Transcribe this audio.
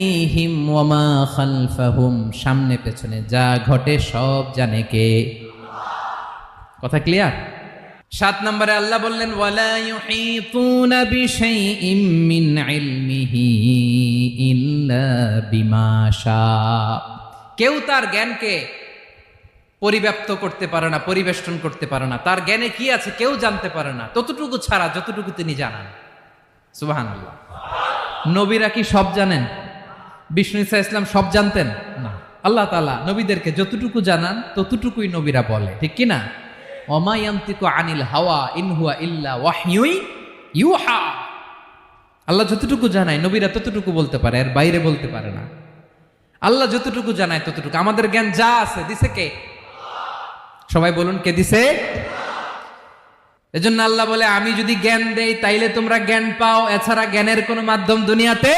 হিম ওয়া মা খালফাহুম, সামনে পেছনে যা ঘটে সব জানে কে? কথা ক্লিয়ার? 7 নম্বরে আল্লাহ বললেন ওয়ালা ইউহিতুনা বিশাইইম মিন ইলমিহি ইল্লা বিমা শা। কেউ তার জ্ঞানকে পরিব্যাপ্ত করতে পারে না, পরিবেষ্টন করতে পারে না। তার জ্ঞানে কি আছে কেউ জানতে পারে না, ততটুকু ছাড়া যতটুকু তিনি জানান। সুবহানাল্লাহ। নবীরা কি সব জানেন? বিষ্ণু ঈসা ইসলাম সব জানতেন না। আল্লাহ তাআলা নবীদেরকে যতটুকু জানান ততটুকুই নবীরা বলে, ঠিক কি না? ওমা ইয়ানতিকু আনিল হাওয়া ইন হুয়া ইল্লা ওয়াহয়ুই ইউহা। আল্লাহ যতটুকু জানায় নবীরা ততটুকু বলতে পারে, এর বাইরে বলতে পারে না। আল্লাহ যতটুকু জানায় ততটুকু। আমাদের জ্ঞান যা আছে দিছে কে? সবাই বলুন, কে দিছে? এজন্য আল্লাহ বলে আমি যদি জ্ঞান দেই তাইলে তোমরা জ্ঞান পাও, এছাড়া জ্ঞানের কোনো মাধ্যম দুনিয়াতে